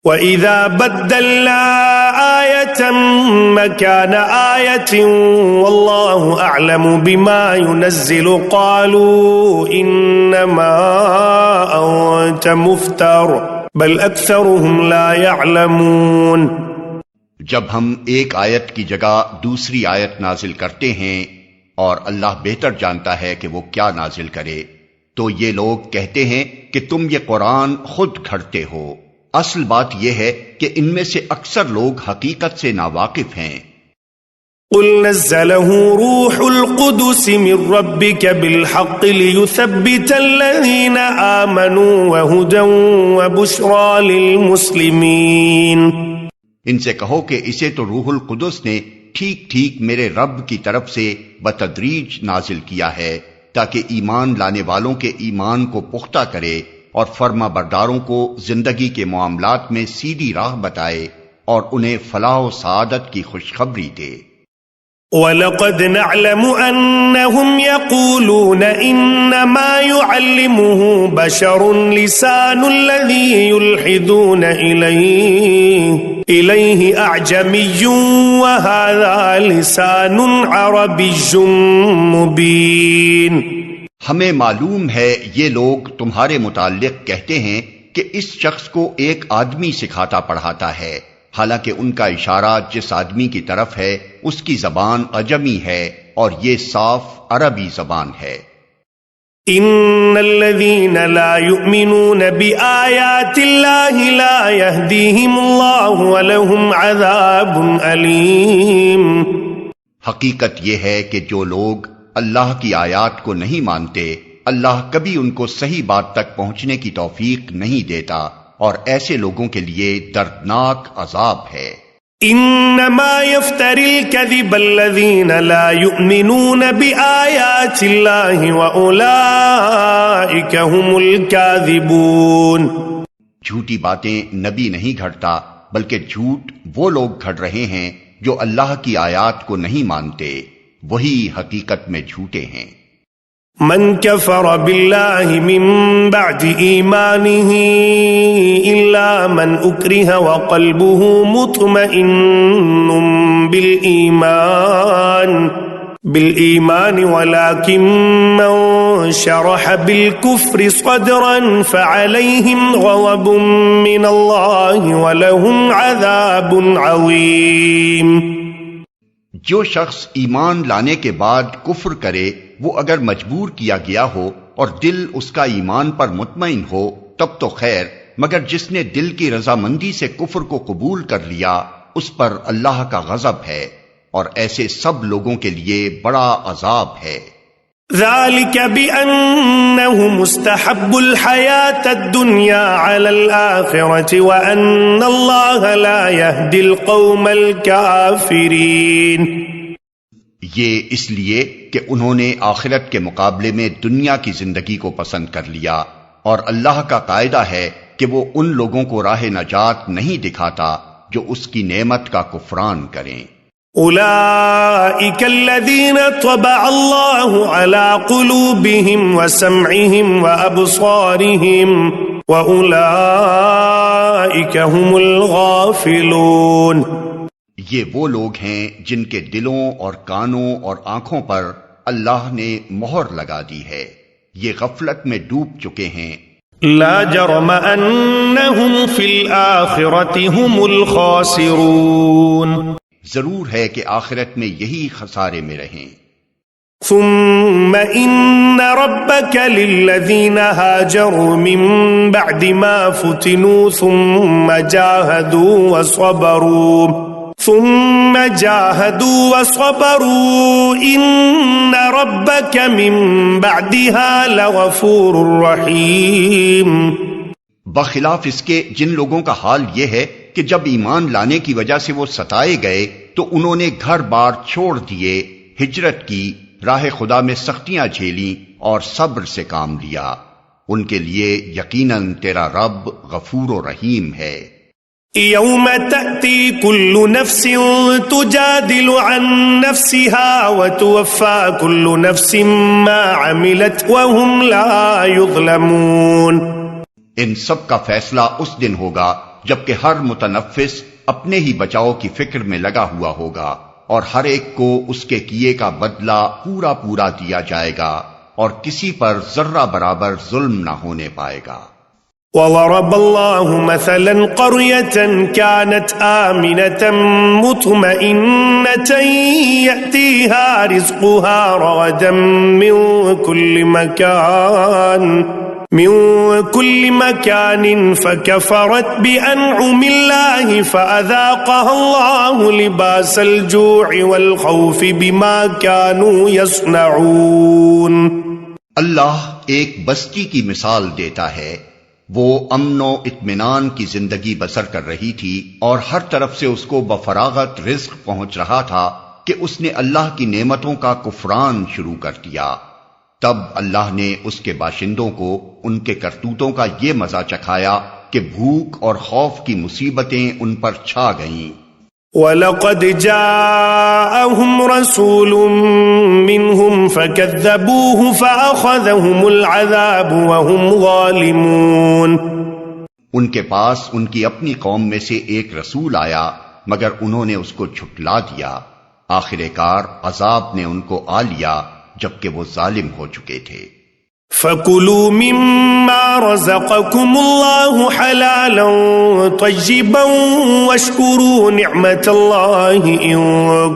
وَإِذَا بَدَّلْنَا آيَةً مَكَانَ آيَةٍ وَاللَّهُ أَعْلَمُ بِمَا يُنَزِّلُ قَالُوا إِنَّمَا أَنْتَ مُفْتَرٍ بَلْ أَكْثَرُهُمْ لَا يَعْلَمُونَ۔ جب ہم ایک آیت کی جگہ دوسری آیت نازل کرتے ہیں اور اللہ بہتر جانتا ہے کہ وہ کیا نازل کرے، تو یہ لوگ کہتے ہیں کہ تم یہ قرآن خود گھڑتے ہو۔ اصل بات یہ ہے کہ ان میں سے اکثر لوگ حقیقت سے ناواقف ہیں۔ قُلْ نَزَّلَهُ رُوحُ الْقُدُسِ مِنْ رَبِّكَ بِالْحَقِّ لِيُثَبِّتَ الَّذِينَ آمَنُوا وَهُدًى وَبُشْرَى لِلْمُسْلِمِينَ۔ ان سے کہو کہ اسے تو روح القدس نے ٹھیک ٹھیک میرے رب کی طرف سے بتدریج نازل کیا ہے، تاکہ ایمان لانے والوں کے ایمان کو پختہ کرے اور فرما برداروں کو زندگی کے معاملات میں سیدھی راہ بتائے اور انہیں فلاح و سعادت کی خوشخبری دے۔ وَلَقَدْ نَعْلَمُ أَنَّهُمْ يَقُولُونَ إِنَّمَا يُعَلِّمُهُ بَشَرٌ لِسَانُ الَّذِي يُلْحِدُونَ إِلَيْهِ أَعْجَمِيٌّ وَهَذَا لِسَانٌ عَرَبِيٌّ مُبِينٌ۔ ہمیں معلوم ہے یہ لوگ تمہارے متعلق کہتے ہیں کہ اس شخص کو ایک آدمی سکھاتا پڑھاتا ہے، حالانکہ ان کا اشارہ جس آدمی کی طرف ہے اس کی زبان عجمی ہے اور یہ صاف عربی زبان ہے۔ ان الذين لا يؤمنون بآيات الله لا يهديهم الله ولهم عذاب أليم۔ حقیقت یہ ہے کہ جو لوگ اللہ کی آیات کو نہیں مانتے، اللہ کبھی ان کو صحیح بات تک پہنچنے کی توفیق نہیں دیتا، اور ایسے لوگوں کے لیے دردناک عذاب ہے۔ انما يفتري الكذب الذين لا يؤمنون بآيات الله واولئك هم الكاذبون۔ جھوٹی باتیں نبی نہیں گھڑتا، بلکہ جھوٹ وہ لوگ گھڑ رہے ہیں جو اللہ کی آیات کو نہیں مانتے، وہی حقیقت میں جھوٹے ہیں۔ من كفر بالله من بعد ایمانه الا من اکرہ وقلبه مطمئن بالایمان ولكن من شرح بالكفر صدرا فعليهم غضب من الله ولهم عذاب عظيم۔ جو شخص ایمان لانے کے بعد کفر کرے، وہ اگر مجبور کیا گیا ہو اور دل اس کا ایمان پر مطمئن ہو تب تو خیر، مگر جس نے دل کی رضامندی سے کفر کو قبول کر لیا اس پر اللہ کا غضب ہے، اور ایسے سب لوگوں کے لیے بڑا عذاب ہے۔ ذلك بأنه مستحب الحياة الدنيا على الآخرة وأن الله لا يهدي القوم الكافرين۔ یہ اس لیے کہ انہوں نے آخرت کے مقابلے میں دنیا کی زندگی کو پسند کر لیا، اور اللہ کا قاعدہ ہے کہ وہ ان لوگوں کو راہ نجات نہیں دکھاتا جو اس کی نعمت کا کفران کریں۔ اولئک الذین طبع اللہ علی قلوبہم وسمعہم وابصارہم واولئک هم الغافلون۔ یہ وہ لوگ ہیں جن کے دلوں اور کانوں اور آنکھوں پر اللہ نے مہر لگا دی ہے، یہ غفلت میں ڈوب چکے ہیں۔ لا جرم انہم فی الآخرۃ هم الخاسرون۔ ضرور ہے کہ آخرت میں یہی خسارے میں رہیں۔ ثم ان ربک للذین ہاجروا من بعد ما فتنوا ثم جاہدوا وصبروا ان ربک من بعدها لغفور رحیم۔ بخلاف اس کے جن لوگوں کا حال یہ ہے کہ جب ایمان لانے کی وجہ سے وہ ستائے گئے تو انہوں نے گھر بار چھوڑ دیے، ہجرت کی، راہ خدا میں سختیاں جھیلیں اور صبر سے کام لیا، ان کے لیے یقیناً تیرا رب غفور و رحیم ہے۔ یوم تأتی کل نفس تجادل عن نفسها وتوفى كل نفس ما عملت وهم لا يظلمون۔ ان سب کا فیصلہ اس دن ہوگا جبکہ ہر متنفس اپنے ہی بچاؤ کی فکر میں لگا ہوا ہوگا، اور ہر ایک کو اس کے کیے کا بدلہ پورا پورا دیا جائے گا، اور کسی پر ذرہ برابر ظلم نہ ہونے پائے گا۔ وضرب الله مثلا قرية كانت آمنة مطمئنة يأتيها رزقها رغدا من كل مكان فكفرت بأنعم الله فأذاقها الله لباس الجوع والخوف بما كانوا يصنعون۔ اللہ ایک بستی کی مثال دیتا ہے، وہ امن و اطمینان کی زندگی بسر کر رہی تھی اور ہر طرف سے اس کو بفراغت رزق پہنچ رہا تھا کہ اس نے اللہ کی نعمتوں کا کفران شروع کر دیا۔ تب اللہ نے اس کے باشندوں کو ان کے کرتوتوں کا یہ مزہ چکھایا کہ بھوک اور خوف کی مصیبتیں ان پر چھا گئیں۔ وَلَقَدْ جَاءَهُمْ رَسُولٌ مِّنْهُمْ فَكَذَّبُوهُ فَأَخَذَهُمُ الْعَذَابُ وَهُمْ ظَالِمُونَ۔ ان کے پاس ان کی اپنی قوم میں سے ایک رسول آیا مگر انہوں نے اس کو جھٹلا دیا، آخر کار عذاب نے ان کو آ لیا جبکہ وہ ظالم ہو چکے تھے۔ فَكُلُوا مِمَّا رَزَقَكُمُ اللَّهُ حَلَالًا طَيِّبًا وَاشْكُرُوا نِعْمَةَ اللَّهِ إِن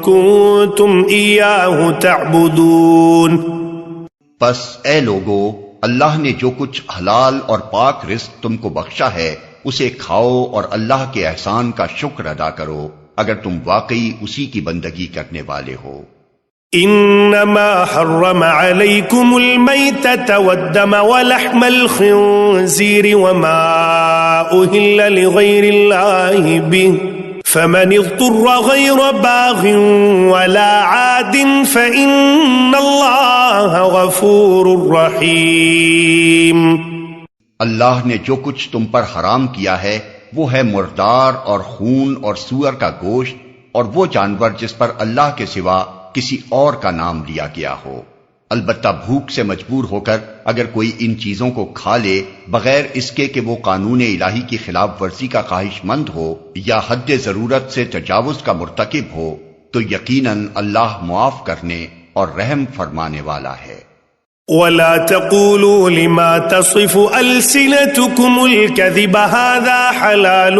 كُنتُمْ إِيَّاهُ تَعْبُدُونَ۔ پس اے لوگو، اللہ نے جو کچھ حلال اور پاک رزق تم کو بخشا ہے اسے کھاؤ اور اللہ کے احسان کا شکر ادا کرو اگر تم واقعی اسی کی بندگی کرنے والے ہو۔ انما حرم عليكم الميتة والدم ولحم الخنزير وما أهل لغير الله به فمن اضطر غير باغ ولا عاد فإن الله غفور رحيم۔ اللہ نے جو کچھ تم پر حرام کیا ہے وہ ہے مردار اور خون اور سور کا گوشت اور وہ جانور جس پر اللہ کے سوا کسی اور کا نام لیا گیا ہو، البتہ بھوک سے مجبور ہو کر اگر کوئی ان چیزوں کو کھا لے بغیر اس کے کہ وہ قانون الہی کی خلاف ورزی کا خواہش مند ہو یا حد ضرورت سے تجاوز کا مرتکب ہو تو یقیناً اللہ معاف کرنے اور رحم فرمانے والا ہے۔ وَلَا تَقُولُوا لِمَا تَصِفُ أَلْسِنَتُكُمُ الْكَذِبَ هَذَا حَلَالٌ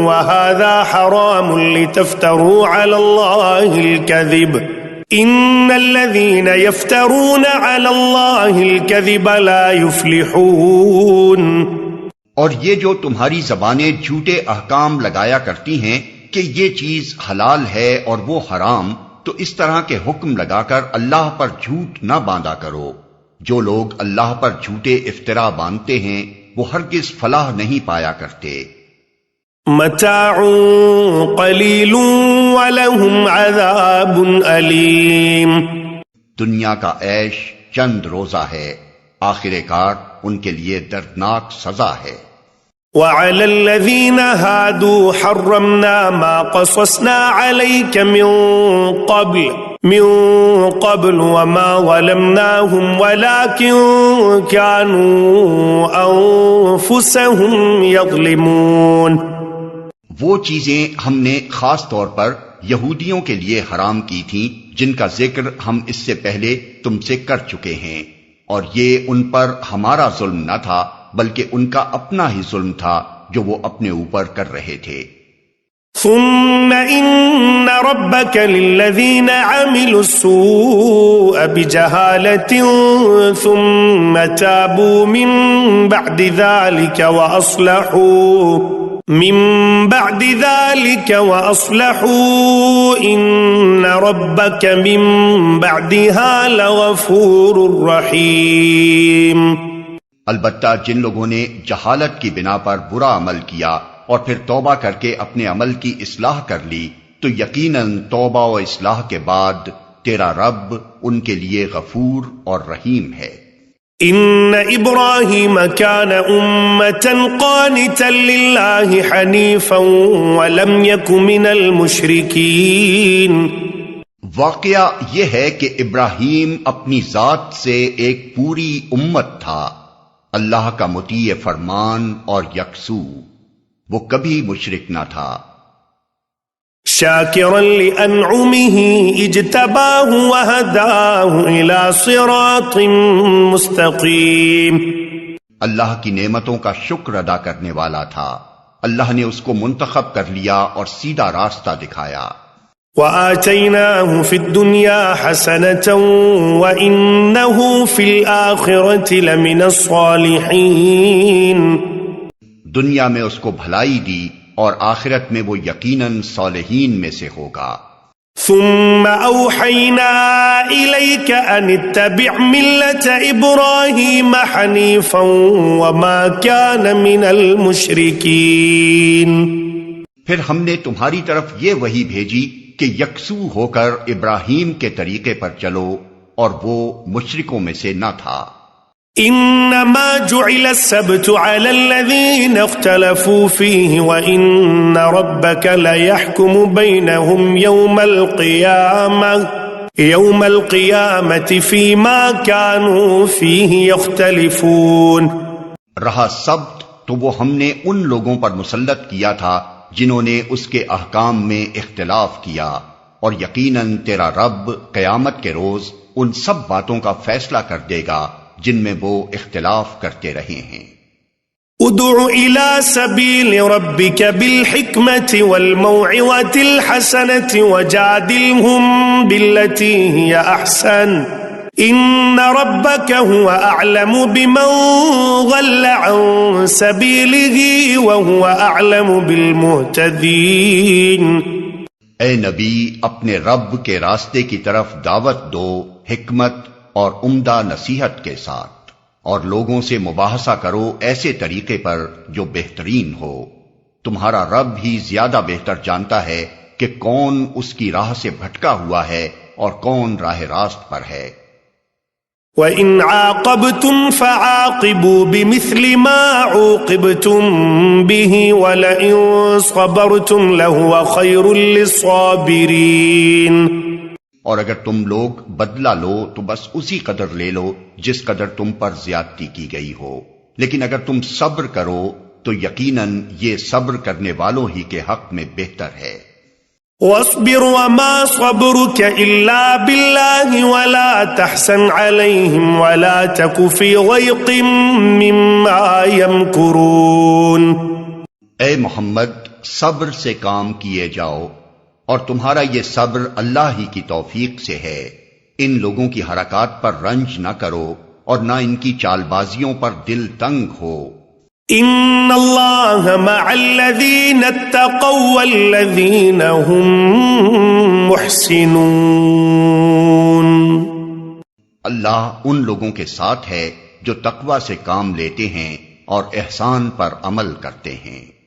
وَهَذَا حَرَامٌ لِتَفْتَرُوا عَلَى اللَّهِ الْكَذِبَ إِنَّ الَّذِينَ يَفْتَرُونَ عَلَى اللَّهِ الْكَذِبَ لَا يُفْلِحُونَ۔ اور یہ جو تمہاری زبانیں جھوٹے احکام لگایا کرتی ہیں کہ یہ چیز حلال ہے اور وہ حرام، تو اس طرح کے حکم لگا کر اللہ پر جھوٹ نہ باندھا کرو۔ جو لوگ اللہ پر جھوٹے افترا باندھتے ہیں وہ ہرگز فلاح نہیں پایا کرتے۔ متاع قلیل ولہم عذاب علیم۔ دنیا کا عیش چند روزہ ہے، آخر کار ان کے لیے دردناک سزا ہے۔ وعلى الذين هادوا حرمنا ما قصصنا عليك من قبل وما ظلمناهم ولكن كانوا أنفسهم يظلمون۔ وہ چیزیں ہم نے خاص طور پر یہودیوں کے لیے حرام کی تھیں جن کا ذکر ہم اس سے پہلے تم سے کر چکے ہیں، اور یہ ان پر ہمارا ظلم نہ تھا بلکہ ان کا اپنا ہی ظلم تھا جو وہ اپنے اوپر کر رہے تھے۔ ثم ان ربك للذين عملوا السوء بجهالة ثم تابوا من بعد ذلك وأصلحوا إن ربك من بعدها لغفور رحيم۔ البتہ جن لوگوں نے جہالت کی بنا پر برا عمل کیا اور پھر توبہ کر کے اپنے عمل کی اصلاح کر لی تو یقیناً توبہ و اصلاح کے بعد تیرا رب ان کے لیے غفور اور رحیم ہے۔ ان ابراہیم کان امتا قانتا للہ حنیفا ولم یک من المشرکین۔ واقعہ یہ ہے کہ ابراہیم اپنی ذات سے ایک پوری امت تھا، اللہ کا مطیع فرمان اور یکسو، وہ کبھی مشرک نہ تھا۔ شاکرا لانعمه اجتباہ وہداہ الى صراط مستقیم، اللہ کی نعمتوں کا شکر ادا کرنے والا تھا، اللہ نے اس کو منتخب کر لیا اور سیدھا راستہ دکھایا۔ وآتيناه في الدنيا حسنة وإنه في الآخرة لمن الصالحين، دنیا میں اس کو بھلائی دی اور آخرت میں وہ یقیناً صالحین میں سے ہوگا۔ ثم أوحينا إليك أن اتبع ملة إبراهيم حنيفا وما كان من المشركين، پھر ہم نے تمہاری طرف یہ وحی بھیجی کہ یکسو ہو کر ابراہیم کے طریقے پر چلو، اور وہ مشرکوں میں سے نہ تھا۔ انما جعل السبت على الذين اختلفوا فيه وان ربك ليحكم بينهم يوم القيامة فيما كانوا فيه يختلفون، رہا سبت تو وہ ہم نے ان لوگوں پر مسلط کیا تھا جنہوں نے اس کے احکام میں اختلاف کیا، اور یقیناً تیرا رب قیامت کے روز ان سب باتوں کا فیصلہ کر دے گا جن میں وہ اختلاف کرتے رہے ہیں۔ ادع الى سبيل ربك بالحكمة والموعظة الحسنة وجادلهم بالتي هي احسن ان ربك هو اعلم بمن ضل عن سبيله وهو اعلم بالمهتدين۔ اے نبی، اپنے رب کے راستے کی طرف دعوت دو حکمت اور عمدہ نصیحت کے ساتھ، اور لوگوں سے مباحثہ کرو ایسے طریقے پر جو بہترین ہو، تمہارا رب ہی زیادہ بہتر جانتا ہے کہ کون اس کی راہ سے بھٹکا ہوا ہے اور کون راہ راست پر ہے۔ وَإِنْ عَاقَبْتُمْ فَعَاقِبُوا بِمِثْلِ مَا عُوقِبْتُمْ بِهِ وَلَئِنْ صَبَرْتُمْ لَهُوَ خَيْرٌ لِلصَّابِرِينَ، اور اگر تم لوگ بدلہ لو تو بس اسی قدر لے لو جس قدر تم پر زیادتی کی گئی ہو، لیکن اگر تم صبر کرو تو یقیناً یہ صبر کرنے والوں ہی کے حق میں بہتر ہے۔ وَاصْبِرْ وَمَا صَبْرُكَ إِلَّا بِاللَّهِ وَلَا تَحْزَنْ عَلَيْهِمْ وَلَا تَكُ فِي ضَيْقٍ مِّمَّا يَمْكُرُونَ، اے محمد، صبر سے کام کیے جاؤ، اور تمہارا یہ صبر اللہ ہی کی توفیق سے ہے۔ ان لوگوں کی حرکات پر رنج نہ کرو اور نہ ان کی چال بازیوں پر دل تنگ ہو۔ ان اللہ مع الذین اتقوا والذین هم محسنون، اللہ ان لوگوں کے ساتھ ہے جو تقوی سے کام لیتے ہیں اور احسان پر عمل کرتے ہیں۔